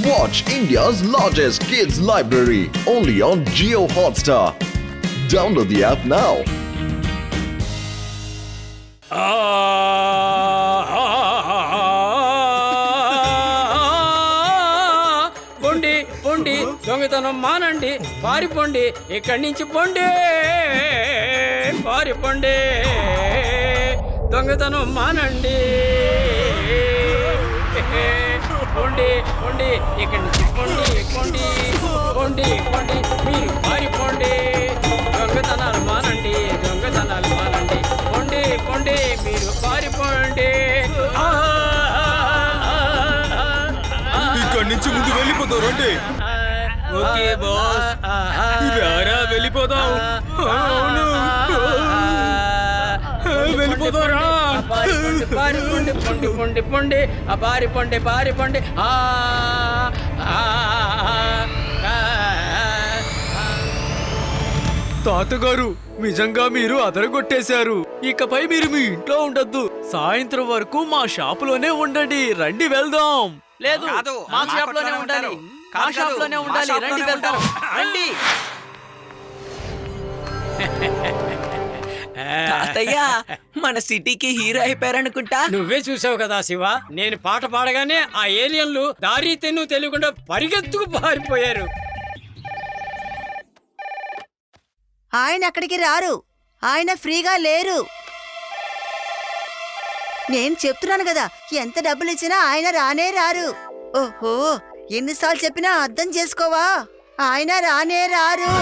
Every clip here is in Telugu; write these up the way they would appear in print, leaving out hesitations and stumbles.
Watch India's largest kids library only on Jio Hotstar. Download the app now. పొండి పొండి దొంగతనం మానండి, పారిపోండి ఇక్కడి నుంచి, పొండి పారిపోండి, దొంగతనం మానండి, పొండి పొండి ఇక్కడి నుంచి, పొండి పొండి పొండి పొండి, మీరు పారిపోండి, దొంగతనాలు మానండి, దొంగతనాలు మానండి, పొండి పొండి మీరు పారిపోండి. ఇక్కడి నుంచి ముందు వెళ్ళిపోతావు రండి. ఓకే బాస్, రారా వెళ్ళిపోదాం. అవును వెళ్ళిపోతారా? పారిపోండి పొండి పొండి పొండి, పారిపోండి పారిపోండి. తాతగారు, నిజంగా మీరు అదరగొట్టేశారు. ఇకపై మీరు మీ ఇంట్లో ఉండొద్దు. సాయంత్రం వరకు మా షాపులోనే ఉండండి. రండి వెళ్దాం. లేదు, మా షాప్ లోనే ఉండాలి, మా షాప్ లోనే ఉండాలి. రండి వెళ్దాం, రండి. తాతయ్య, మన సిటీకి హీరో అయిపోయారనుకుంటా. నువ్వే చూసావు కదా శివ, నేను పాట పాడగానే ఆ ఏలియన్లు దారి తెన్ను తెలియకుండా పరిగెత్తుకు పారిపోయారు. ఆయన అక్కడికి రారు, ఆయన ఫ్రీగా లేరు. నేను చెప్తున్నాను కదా, ఎంత డబ్బులు ఇచ్చినా ఆయన రానే రారు. ఓహో, ఎన్నిసార్లు చెప్పినా అర్థం చేసుకోవా? ఆయన రానే రారు.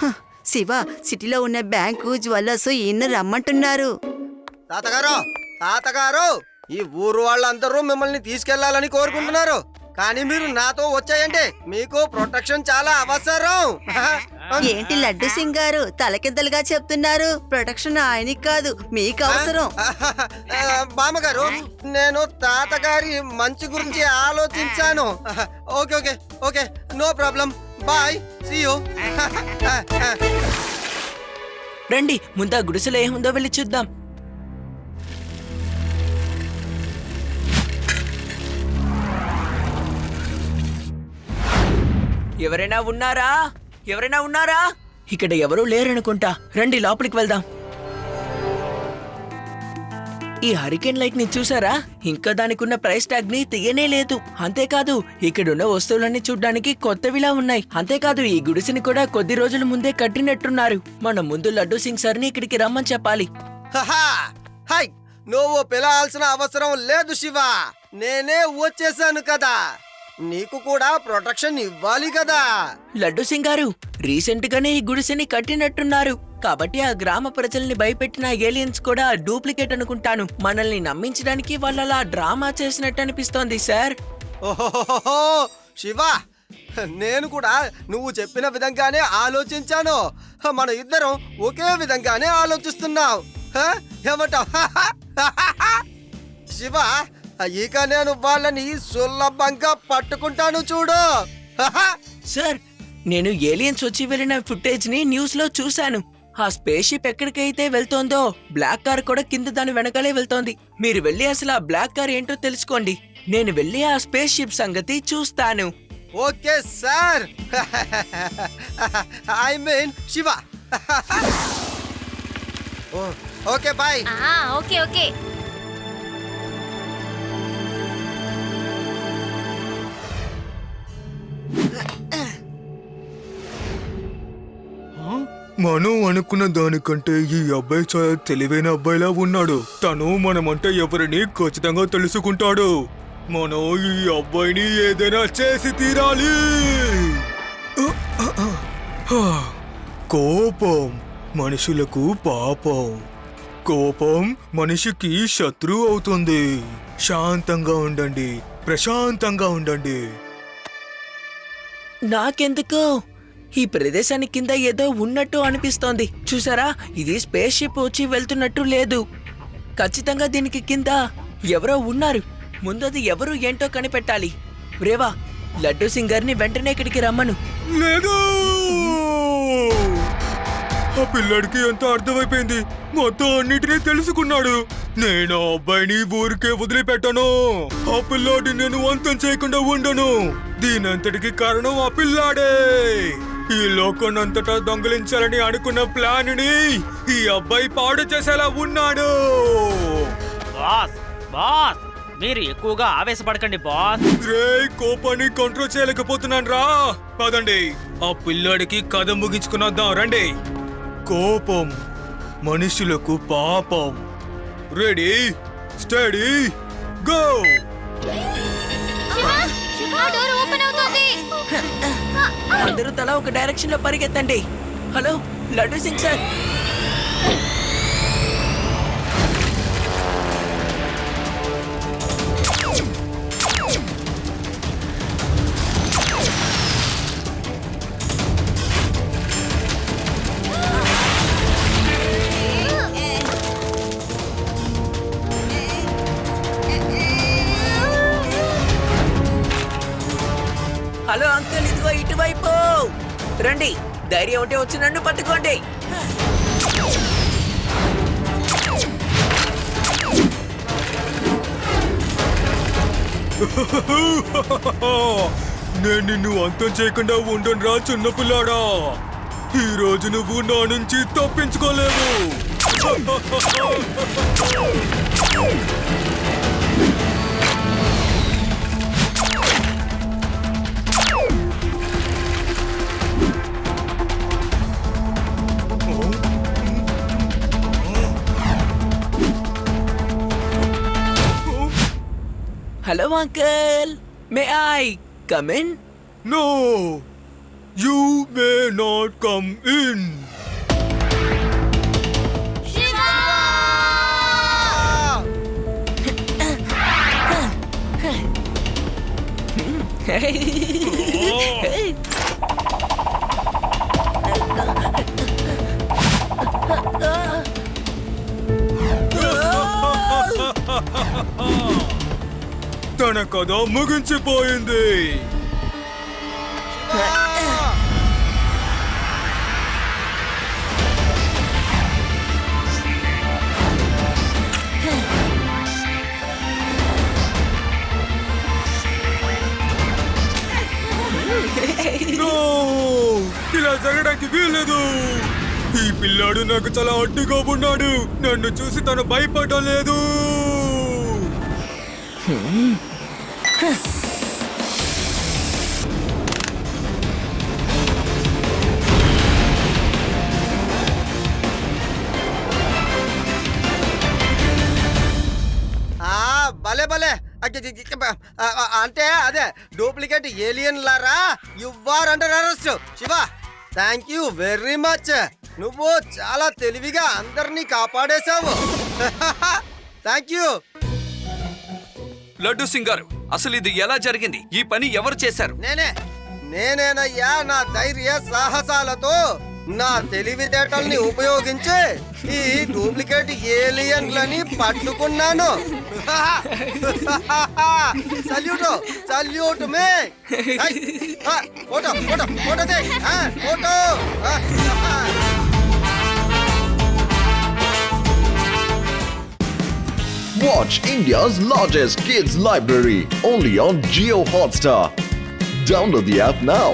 హ, శివ, సిటీలో ఉన్న బ్యాంకు, జ్యువెల్లర్స్ ఈయన రమ్మంటున్నారు. తాతగారు, తాతగారు, ఈ ఊరు వాళ్ళందరూ మిమ్మల్ని తీసుకెళ్లాలని కోరుకుంటున్నారు, కానీ మీరు నాతో వచ్చాయండి. మీకు ప్రొటెక్షన్ చాలా అవసరం. ఏంటి లడ్డు సింగ్ గారు తలకిందలుగా చెప్తున్నారు? ప్రొటెక్షన్ ఆయనకి కాదు, మీకు అవసరం. బామ్మగారు, నేను తాతగారి మంచి గురించి ఆలోచించాను. Okay okay okay, no problem, bye, see you. రండి, ముందా గుడిసెలో ఏముందో వెళ్ళి చూద్దాం. ఎవరైనా ఉన్నారా? ఎవరైనా ఉన్నారా? ఇక్కడ ఎవరూ లేరనుకుంటా. రండి లోపలికి వెళ్దాం. ఈ హరికేన్ లైట్ ని చూసారా? ఇంకా దానికున్న ప్రైస్ ట్యాగ్ ని తీయనే లేదు. అంతేకాదు, ఇక్కడున్న వస్తువులన్నీ చూడ్డానికి కొత్తవిలా ఉన్నాయి. అంతేకాదు, ఈ గుడిసెని కూడా కొద్ది రోజుల ముందే కట్టినట్టున్నారు. మనం ముందు లడ్డు సింగ్ సార్ని ఇక్కడికి రమ్మని చెప్పాలి. హాయ్, నువ్వు పిలవాల్సిన అవసరం లేదు శివ, నేనే వచ్చేసాను కదా. నీకు కూడా ప్రొటెక్షన్ ఇవ్వాలి కదా. లడ్డు సింగ్ గారు, రీసెంట్ గానే ఈ గుడిసెని కట్టినట్టున్నారు. కాబట్టి ఆ గ్రామ ప్రజల్ని భయపెట్టిన ఏలియన్స్ కూడా డూప్లికేట్ అనుకుంటాను. మనల్ని నమ్మించడానికి వాళ్ళలా డ్రామా చేసినట్టు అనిపిస్తోంది సార్. ఓహో శివ, నేను కూడా నువ్వు చెప్పిన విధంగానే ఆలోచించాను. మన ఇద్దరం ఒకే విధంగానే ఆలోచిస్తున్నాం. ఏమంటావ్? శివ, ఇక నేను వాళ్ళని సులభంగా పట్టుకుంటాను చూడు. సార్, నేను ఏలియన్స్ వచ్చి వెళ్ళిన ఫుటేజ్ ని న్యూస్ లో చూశాను. ఆ స్పేస్ షిప్ ఎక్కడికైతే వెళ్తోందో బ్లాక్ కార్ కూడా కింద దాని వెనకాలే వెళ్తోంది. మీరు వెళ్ళి అసలు ఆ బ్లాక్ కార్ ఏంటో తెలుసుకోండి. నేను వెళ్ళి ఆ స్పేస్ షిప్ సంగతి చూస్తాను. Okay sir, I mean Shiva. Okay bye. Okay okay. మనం అనుకున్న దానికంటే ఈ అబ్బాయి చాలా తెలివైన అబ్బాయిలా ఉన్నాడు. తను మనమంటే ఎవరిని ఖచ్చితంగా తెలుసుకుంటాడు. మనం ఈ అబ్బాయిని ఏదైనా చేసి తీరాలి. కోపం మనుషులకు పాపం. కోపం మనిషికి శత్రువు అవుతుంది. శాంతంగా ఉండండి, ప్రశాంతంగా ఉండండి. నాకెందుకో ఈ ప్రదేశానికి కింద ఏదో ఉన్నట్టు అనిపిస్తోంది. చూసారా, ఇది స్పేస్ షిప్ వచ్చి వెళ్తున్నట్టు లేదు. ఖచ్చితంగా దీనికి కింద ఎవరో ఉన్నారు. ముందది ఎవరు ఏంటో కనిపెట్టాలి. రేవా, లడ్డు సింగ్ గారిని వెంటనే ఇక్కడికి రమ్మను. లేదు, ఆ పిల్లాడికి ఎంత అర్థమైపోయింది, మొత్తం అన్నిటినీ తెలుసుకున్నాడు. నేను ఆ అబ్బాయిని ఊరికే వదిలిపెట్టాను. ఆ పిల్లాడిని నేను అంతం చేయకుండా ఉండను. దీనంతటికి కారణం ఆ పిల్లాడే. ఈ లోకనంతటా దొంగలించాలని అనుకున్న ప్లాన్ ని ఈ అబ్బాయి పాడు చేసేలా ఉన్నాడు. బాస్ బాస్ మీరు ఎక్కువగా ఆవేశపడకండి బాస్. రే, కోపాన్ని కంట్రోల్ చేయలేకపోతున్నాను రా. పదండి, ఆ పిల్లాడికి కథ ముగించుకున్నద్దాం రండి. కోపం మనుషులకు పాపం. Ready, steady, go. అందరూ తలా ఒక డైరెక్షన్ లో పరిగెత్తండి. Hello Laddu Singh sir. Hello uncle, ఇదిగో ఇటువైపు రండి. ధైర్యం ఉంటే వచ్చి నన్ను పట్టుకోండి. నేను నిన్ను అంతం చేయకుండా ఉండను రా చిన్న పిల్లాడా. ఈ రోజు నువ్వు నా నుంచి తప్పించుకోలేవు. Hello uncle, may I come in? No, you may not come in. తన కథ ముగించిపోయింది. No! ఇలా జరగడానికి వీల్లేదు. ఈ పిల్లాడు నాకు చాలా అడ్డుగా ఉన్నాడు. నన్ను చూసి తను భయపడడం లేదు. భలే భలే అంటే అదే డూప్లికేట్ ఏలియన్ లారా. You are under arrest. Shiva, thank you very much. నువ్వు చాలా తెలివిగా అందరినీ కాపాడేశావు. Thank you. లడ్డు సింగ్ గారు, అసలు ఇది ఎలా జరిగింది? ఈ పని ఎవరు చేశారు? నేనేనయ్యా. నా ధైర్య సాహసాలతో, నా తెలివితేటల్ని ఉపయోగించి ఈ డూప్లికేట్ ఏలియన్లని పట్టుకున్నాను. సల్యూట్ సల్యూట్ మే. Photo photo photo photo. Watch India's largest kids library only on Jio Hotstar. Download the app now.